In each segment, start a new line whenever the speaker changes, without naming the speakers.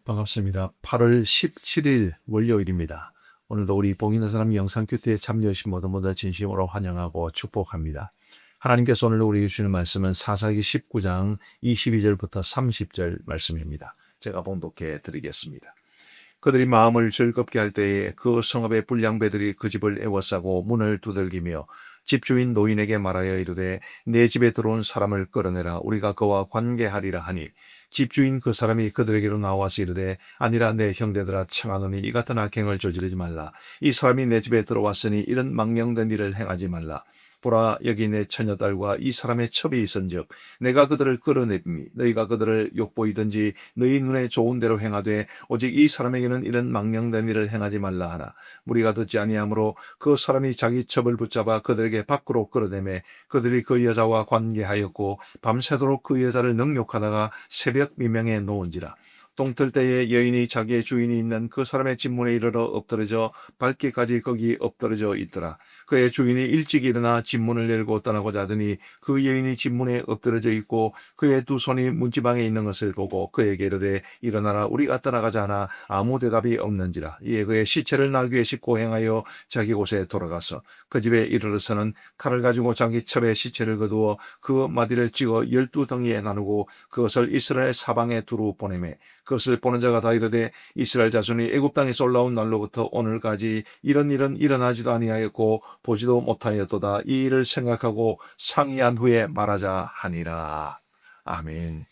반갑습니다. 8월 17일 월요일입니다. 오늘도 우리 복 있는 사람 영상 큐티에 참여하신 모든 분들 진심으로 환영하고 축복합니다. 하나님께서 오늘 우리에게 주시는 말씀은 사사기 19장 22절부터 30절 말씀입니다. 제가 봉독해 드리겠습니다. 그들이 마음을 즐겁게 할 때에 그 성읍의 불량배들이 그 집을 에워싸고 문을 두들기며 집주인 노인에게 말하여 이르되 내 집에 들어온 사람을 끌어내라 우리가 그와 관계하리라 하니 집주인 그 사람이 그들에게로 나와서 이르되 아니라 내 형제들아 청하노니 이 같은 악행을 저지르지 말라. 이 사람이 내 집에 들어왔으니 이런 망령된 일을 행하지 말라. 보라 여기 내 처녀딸과 이 사람의 첩이 있은즉 내가 그들을 끌어내미 너희가 그들을 욕보이든지 너희 눈에 좋은 대로 행하되 오직 이 사람에게는 이런 망령된 일을 행하지 말라 하나 무리가 듣지 아니하므로 그 사람이 자기 첩을 붙잡아 그들에게 밖으로 끌어내매 그들이 그 여자와 관계하였고 밤새도록 그 여자를 능욕하다가 새벽 미명에 놓은지라. 동틀 때에 여인이 자기의 주인이 있는 그 사람의 집 문에 이르러 엎드러져 밝기까지 거기 엎드러져 있더라. 그의 주인이 일찍 일어나 집 문을 열고 떠나고자 하더니 그 여인이 집 문에 엎드러져 있고 그의 두 손이 문지방에 있는 것을 보고 그에게 이르되 일어나라 우리가 떠나가자 하나 아무 대답이 없는지라. 이에 그의 시체를 나귀에 싣고 행하여 자기 곳에 돌아가서 그 집에 이르러서는 칼을 가지고 자기 첩의 시체를 거두어 그 마디를 찍어 12덩이에 나누고 그것을 이스라엘 사방에 두루 보내매 그것을 보는 자가 다 이르되 이스라엘 자손이 애굽 땅에서 올라온 날로부터 오늘까지 이런 일은 일어나지도 아니하였고 보지도 못하였도다. 이 일을 생각하고 상의한 후에 말하자 하니라. 아멘.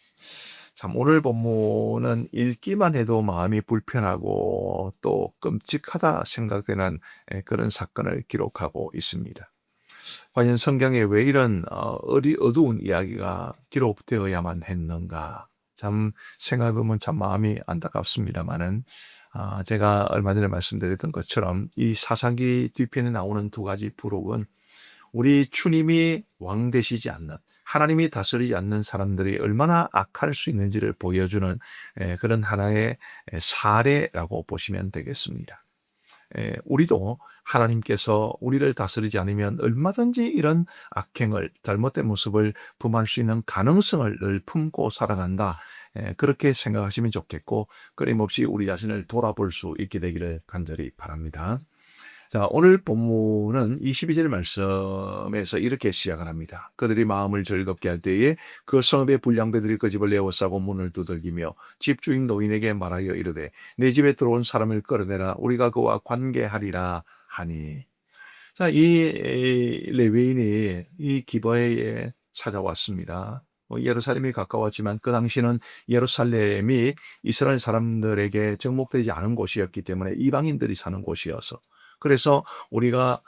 참 오늘 본문은 읽기만 해도 마음이 불편하고 또 끔찍하다 생각되는 그런 사건을 기록하고 있습니다. 과연 성경에 왜 이런 어두운 이야기가 기록되어야만 했는가? 참 생각해보면 참 마음이 안타깝습니다만은 제가 얼마 전에 말씀드렸던 것처럼 이 사사기 뒤편에 나오는 두 가지 부록은 우리 주님이 왕 되시지 않는 하나님이 다스리지 않는 사람들이 얼마나 악할 수 있는지를 보여주는 그런 하나의 사례라고 보시면 되겠습니다. 우리도 하나님께서 우리를 다스리지 않으면 얼마든지 이런 악행을 잘못된 모습을 범할 수 있는 가능성을 늘 품고 살아간다. 그렇게 생각하시면 좋겠고 끊임없이 우리 자신을 돌아볼 수 있게 되기를 간절히 바랍니다. 자, 오늘 본문은 22절 말씀에서 이렇게 시작을 합니다. 그들이 마음을 즐겁게 할 때에 그 성읍의 불량배들이 그 집을 에워싸고 문을 두들기며 집주인 노인에게 말하여 이르되 내 집에 들어온 사람을 끌어내라 우리가 그와 관계하리라 하니. 자, 이 레위인이 이 기브아에 찾아왔습니다. 예루살렘이 가까웠지만 그 당시는 예루살렘이 이스라엘 사람들에게 정복되지 않은 곳이었기 때문에 이방인들이 사는 곳이어서 그래서 우리가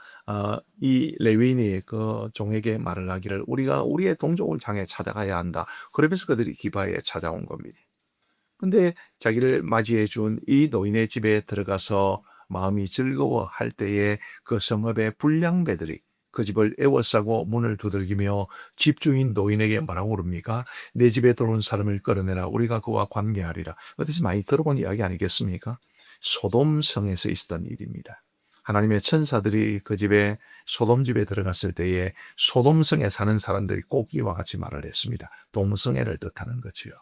이 레위인이 그 종에게 말을 하기를 우리가 우리의 동족을 향해 찾아가야 한다. 그러면서 그들이 기브아에 찾아온 겁니다. 근데 자기를 맞이해 준 이 노인의 집에 들어가서 마음이 즐거워할 때에 그 성읍의 불량배들이 그 집을 에워싸고 문을 두들기며 집주인 노인에게 뭐라고 그럽니까? 내 집에 들어온 사람을 끌어내라. 우리가 그와 관계하리라. 어디서 많이 들어본 이야기 아니겠습니까? 소돔성에서 있었던 일입니다. 하나님의 천사들이 그 집에 소돔 집에 들어갔을 때에 소돔성에 사는 사람들이 꼭 이와 같이 말을 했습니다. 동성애를 뜻하는 거지요.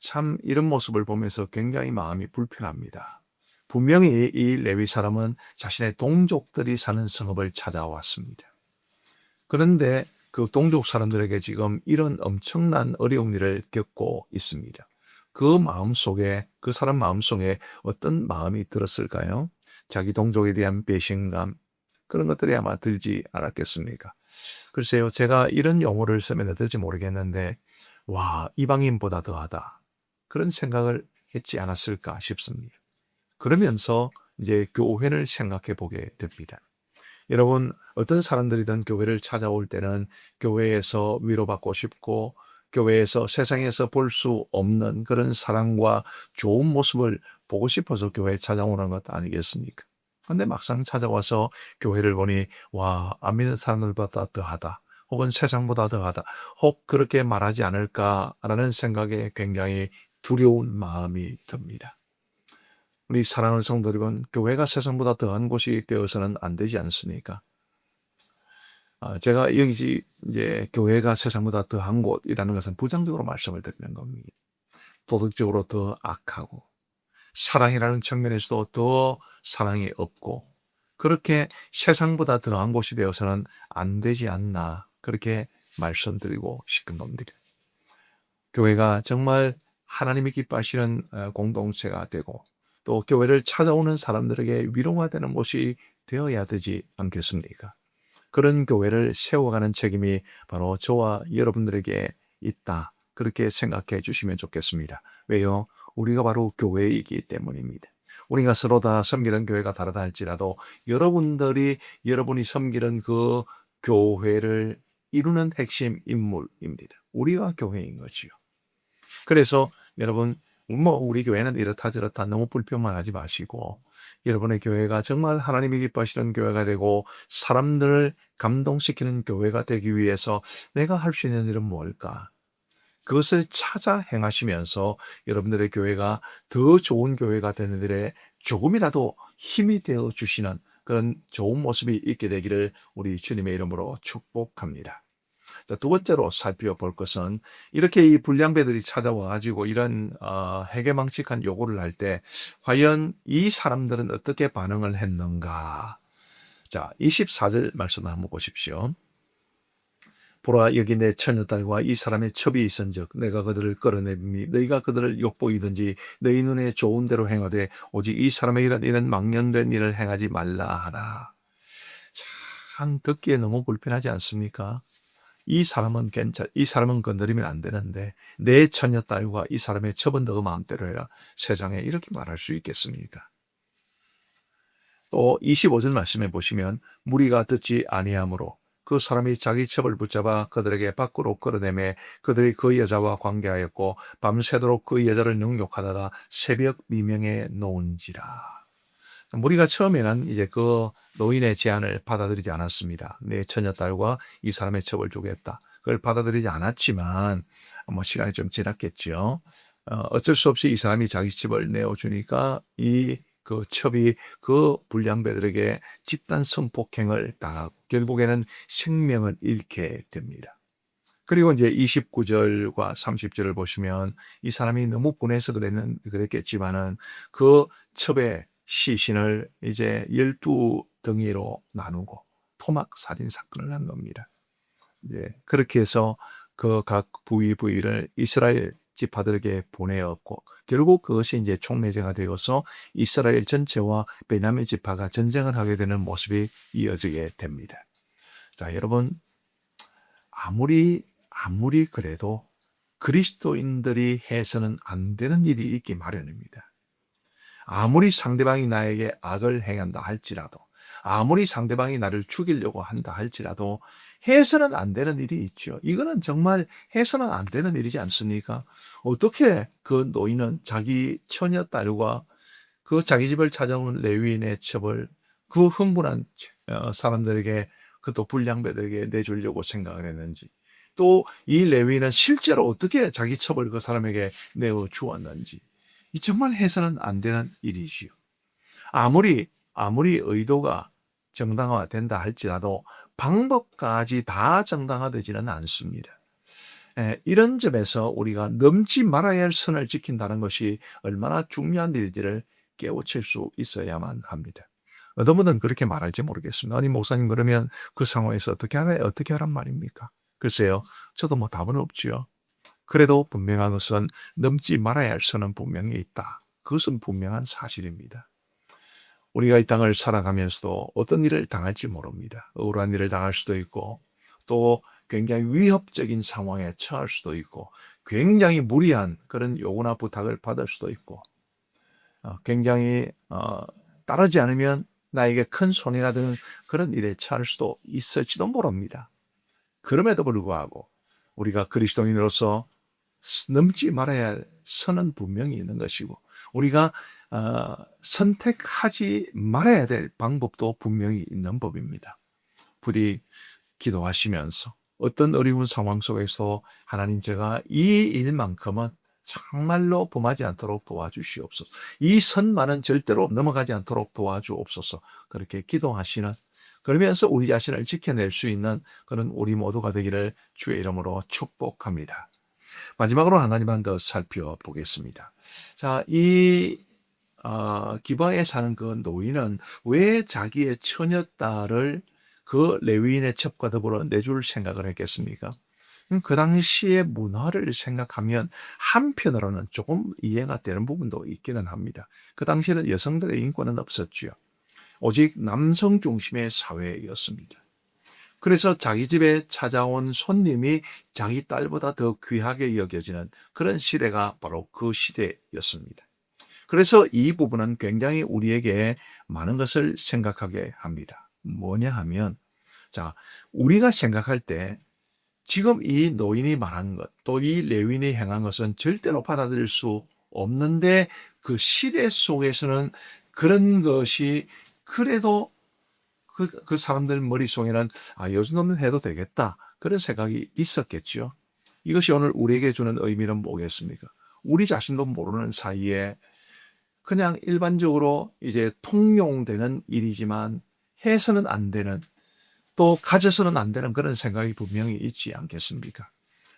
참 이런 모습을 보면서 굉장히 마음이 불편합니다. 분명히 이 레위 사람은 자신의 동족들이 사는 성읍을 찾아왔습니다. 그런데 그 동족 사람들에게 지금 이런 엄청난 어려운 일을 겪고 있습니다. 그 마음속에 그 사람 마음속에 어떤 마음이 들었을까요? 자기 동족에 대한 배신감 그런 것들이 아마 들지 않았겠습니까? 글쎄요, 제가 이런 용어를 쓰면 들지 모르겠는데 와, 이방인보다 더하다 그런 생각을 했지 않았을까 싶습니다. 그러면서 이제 교회를 생각해 보게 됩니다. 여러분, 어떤 사람들이든 교회를 찾아올 때는 교회에서 위로받고 싶고 교회에서 세상에서 볼 수 없는 그런 사랑과 좋은 모습을 보고 싶어서 교회에 찾아오는 것 아니겠습니까? 근데 막상 찾아와서 교회를 보니 와, 안 믿는 사람들보다 더하다. 혹은 세상보다 더하다. 혹 그렇게 말하지 않을까라는 생각에 굉장히 두려운 마음이 듭니다. 우리 사랑하는 성도 여러분, 교회가 세상보다 더한 곳이 되어서는 안 되지 않습니까? 제가 여기 이제 교회가 세상보다 더한 곳이라는 것은 부정적으로 말씀을 드리는 겁니다. 도덕적으로 더 악하고 사랑이라는 측면에서도 더 사랑이 없고 그렇게 세상보다 더한 곳이 되어서는 안 되지 않나 그렇게 말씀드리고 싶은 놈들이 교회가 정말 하나님이 기뻐하시는 공동체가 되고 또 교회를 찾아오는 사람들에게 위로가 되는 곳이 되어야 되지 않겠습니까? 그런 교회를 세워가는 책임이 바로 저와 여러분들에게 있다. 그렇게 생각해 주시면 좋겠습니다. 왜요? 우리가 바로 교회이기 때문입니다. 우리가 서로 다 섬기는 교회가 다르다 할지라도 여러분이 섬기는 그 교회를 이루는 핵심 인물입니다. 우리가 교회인 거지요. 그래서 여러분 우리 교회는 이렇다 저렇다 너무 불평만 하지 마시고 여러분의 교회가 정말 하나님이 기뻐하시는 교회가 되고 사람들을 감동시키는 교회가 되기 위해서 내가 할 수 있는 일은 뭘까? 그것을 찾아 행하시면서 여러분들의 교회가 더 좋은 교회가 되는 일에 조금이라도 힘이 되어 주시는 그런 좋은 모습이 있게 되기를 우리 주님의 이름으로 축복합니다. 자, 두 번째로 살펴볼 것은 이렇게 이 불량배들이 찾아와 가지고 이런 해괴망측한 요구를 할 때 과연 이 사람들은 어떻게 반응을 했는가? 자, 24절 말씀 한번 보십시오. 보라 여기 내 처녀딸과 이 사람의 첩이 있은즉 내가 그들을 끌어내니 너희가 그들을 욕보이든지 너희 눈에 좋은 대로 행하되 오직 이 사람의 이런 망령된 일을 행하지 말라 하라. 참 듣기에 너무 불편하지 않습니까? 이 사람은 건드리면 안 되는데 내 처녀딸과 이 사람의 첩은 너 마음대로 해라. 세상에 이렇게 말할 수 있겠습니까? 또 25절 말씀해 보시면 무리가 듣지 아니하므로 그 사람이 자기 첩을 붙잡아 그들에게 밖으로 끌어내매 그들이 그 여자와 관계하였고 밤새도록 그 여자를 능욕하다가 새벽 미명에 놓은지라. 무리가 처음에는 이제 그 노인의 제안을 받아들이지 않았습니다. 내 처녀딸과 이 사람의 첩을 주겠다. 그걸 받아들이지 않았지만 시간이 좀 지났겠죠. 어쩔 수 없이 이 사람이 자기 첩을 내어주니까 그 첩이 그 불량배들에게 집단 성폭행을 당하고 결국에는 생명을 잃게 됩니다. 그리고 이제 29절과 30절을 보시면 이 사람이 너무 분해서 그랬겠지만은 그 첩의 시신을 이제 12덩이로 나누고 토막 살인 사건을 한 겁니다. 이제 그렇게 해서 그 각 부위를 이스라엘 지파들에게 보내었고 결국 그것이 이제 총매제가 되어서 이스라엘 전체와 베냐민 지파가 전쟁을 하게 되는 모습이 이어지게 됩니다. 자, 여러분 아무리 그래도 그리스도인들이 해서는 안 되는 일이 있기 마련입니다. 아무리 상대방이 나에게 악을 행한다 할지라도 아무리 상대방이 나를 죽이려고 한다 할지라도 해서는 안 되는 일이 있죠. 이거는 정말 해서는 안 되는 일이지 않습니까? 어떻게 그 노인은 자기 처녀딸과 그 자기 집을 찾아온 레위인의 첩을 그 흥분한 사람들에게 그것도 불량배들에게 내주려고 생각을 했는지 또 이 레위인은 실제로 어떻게 자기 첩을 그 사람에게 내어 주었는지 이 정말 해서는 안 되는 일이지요. 아무리 의도가 정당화된다 할지라도 방법까지 다 정당화되지는 않습니다. 이런 점에서 우리가 넘지 말아야 할 선을 지킨다는 것이 얼마나 중요한 일인지를 깨우칠 수 있어야만 합니다. 어떤 분은 그렇게 말할지 모르겠습니다. 아니 목사님 그러면 그 상황에서 어떻게 하란 말입니까? 글쎄요. 저도 답은 없지요. 그래도 분명한 것은 넘지 말아야 할 선은 분명히 있다. 그것은 분명한 사실입니다. 우리가 이 땅을 살아가면서도 어떤 일을 당할지 모릅니다. 억울한 일을 당할 수도 있고 또 굉장히 위협적인 상황에 처할 수도 있고 굉장히 무리한 그런 요구나 부탁을 받을 수도 있고 굉장히 따르지 않으면 나에게 큰 손해가 되는 그런 일에 처할 수도 있을지도 모릅니다. 그럼에도 불구하고 우리가 그리스도인으로서 넘지 말아야 할 선은 분명히 있는 것이고 우리가 선택하지 말아야 될 방법도 분명히 있는 법입니다. 부디 기도하시면서 어떤 어려운 상황 속에서 하나님 제가 이 일만큼은 정말로 범하지 않도록 도와주시옵소서. 이 선만은 절대로 넘어가지 않도록 도와주옵소서. 그렇게 기도하시는 그러면서 우리 자신을 지켜낼 수 있는 그런 우리 모두가 되기를 주의 이름으로 축복합니다. 마지막으로 한 가지만 더 살펴보겠습니다. 자, 이 기바에 사는 그 노인은 왜 자기의 처녀딸을 그 레위인의 첩과 더불어 내줄 생각을 했겠습니까? 그 당시의 문화를 생각하면 한편으로는 조금 이해가 되는 부분도 있기는 합니다. 그 당시에는 여성들의 인권은 없었지요. 오직 남성 중심의 사회였습니다. 그래서 자기 집에 찾아온 손님이 자기 딸보다 더 귀하게 여겨지는 그런 시대가 바로 그 시대였습니다. 그래서 이 부분은 굉장히 우리에게 많은 것을 생각하게 합니다. 뭐냐 하면, 자, 우리가 생각할 때 지금 이 노인이 말한 것, 또 이 레위인이 행한 것은 절대로 받아들일 수 없는데 그 시대 속에서는 그런 것이 그래도 그 사람들 머릿속에는 요즘 놈은 해도 되겠다. 그런 생각이 있었겠죠. 이것이 오늘 우리에게 주는 의미는 뭐겠습니까? 우리 자신도 모르는 사이에 그냥 일반적으로 이제 통용되는 일이지만 해서는 안 되는, 또 가져서는 안 되는 그런 생각이 분명히 있지 않겠습니까?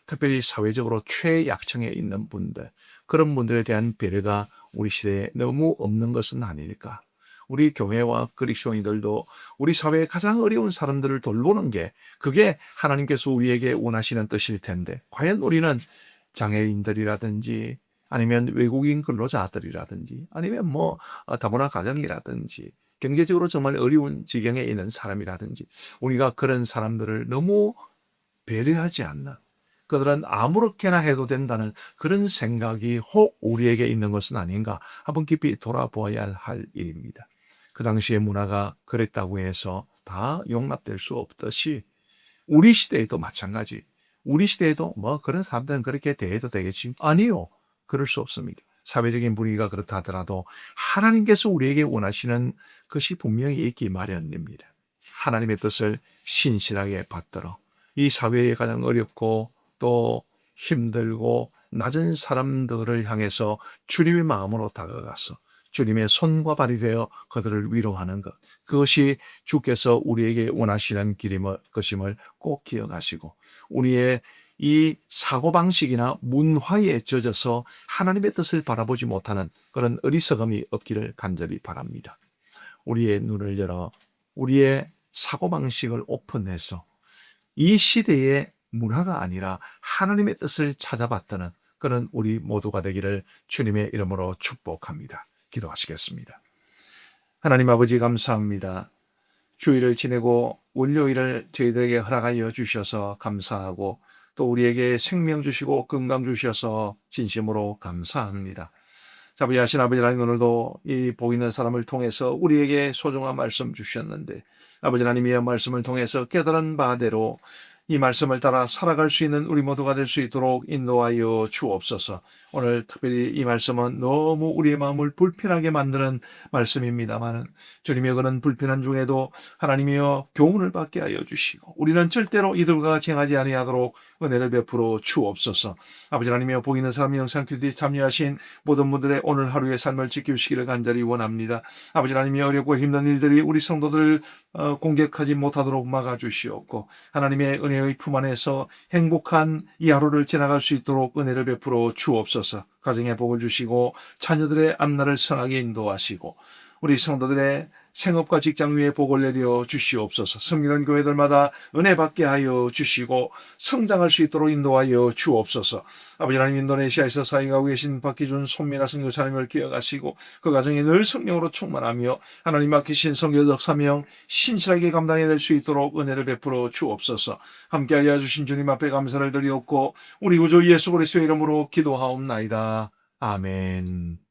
특별히 사회적으로 최약층에 있는 분들, 그런 분들에 대한 배려가 우리 시대에 너무 없는 것은 아닐까? 우리 교회와 그리스도인들도 우리 사회의 가장 어려운 사람들을 돌보는 게 그게 하나님께서 우리에게 원하시는 뜻일 텐데, 과연 우리는 장애인들이라든지 아니면 외국인 근로자들이라든지 아니면 다문화 가정이라든지 경제적으로 정말 어려운 지경에 있는 사람이라든지 우리가 그런 사람들을 너무 배려하지 않는, 그들은 아무렇게나 해도 된다는 그런 생각이 혹 우리에게 있는 것은 아닌가 한번 깊이 돌아보아야 할 일입니다. 그 당시의 문화가 그랬다고 해서 다 용납될 수 없듯이 우리 시대에도 마찬가지. 우리 시대에도 그런 사람들은 그렇게 대해도 되겠지. 아니요. 그럴 수 없습니다. 사회적인 분위기가 그렇다 하더라도 하나님께서 우리에게 원하시는 것이 분명히 있기 마련입니다. 하나님의 뜻을 신실하게 받들어 이 사회에 가장 어렵고 또 힘들고 낮은 사람들을 향해서 주님의 마음으로 다가가서 주님의 손과 발이 되어 그들을 위로하는 것, 그것이 주께서 우리에게 원하시는 길임을 것임을 꼭 기억하시고, 우리의 이 사고방식이나 문화에 젖어서 하나님의 뜻을 바라보지 못하는 그런 어리석음이 없기를 간절히 바랍니다. 우리의 눈을 열어 우리의 사고방식을 오픈해서 이 시대의 문화가 아니라 하나님의 뜻을 찾아봤다는 그런 우리 모두가 되기를 주님의 이름으로 축복합니다. 기도하시겠습니다. 하나님 아버지 감사합니다. 주일을 지내고 월요일을 저희들에게 허락하여 주셔서 감사하고 또 우리에게 생명 주시고 건강 주셔서 진심으로 감사합니다. 자비하신 아버지 하나님, 오늘도 이 보이는 사람을 통해서 우리에게 소중한 말씀 주셨는데 아버지 하나님의 말씀을 통해서 깨달은 바대로 이 말씀을 따라 살아갈 수 있는 우리 모두가 될 수 있도록 인도하여 주옵소서. 오늘 특별히 이 말씀은 너무 우리의 마음을 불편하게 만드는 말씀입니다만 주님의 그런 불편한 중에도 하나님이여 교훈을 받게 하여 주시고 우리는 절대로 이들과 같이 행하지 아니하도록 은혜를 베풀어 주옵소서. 아버지 하나님이여 보이는 사람 영상 큐티에 참여하신 모든 분들의 오늘 하루의 삶을 지켜주시기를 간절히 원합니다. 아버지 하나님이여 어렵고 힘든 일들이 우리 성도들 공격하지 못하도록 막아주시옵고 하나님의 은혜의 품 안에서 행복한 이 하루를 지나갈 수 있도록 은혜를 베풀어 주옵소서. 가정에 복을 주시고 자녀들의 앞날을 선하게 인도하시고 우리 성도들의 생업과 직장 위에 복을 내려 주시옵소서. 섬기는 교회들마다 은혜 받게 하여 주시고 성장할 수 있도록 인도하여 주옵소서. 아버지 하나님, 인도네시아에서 사역하고 계신 박기준 손미나 선교사님을 기억하시고 그 가정에 늘 성령으로 충만하며 하나님 맡기신 선교적 사명 신실하게 감당해낼 수 있도록 은혜를 베풀어 주옵소서. 함께하여 주신 주님 앞에 감사를 드리옵고 우리 구주 예수 그리스도의 이름으로 기도하옵나이다. 아멘.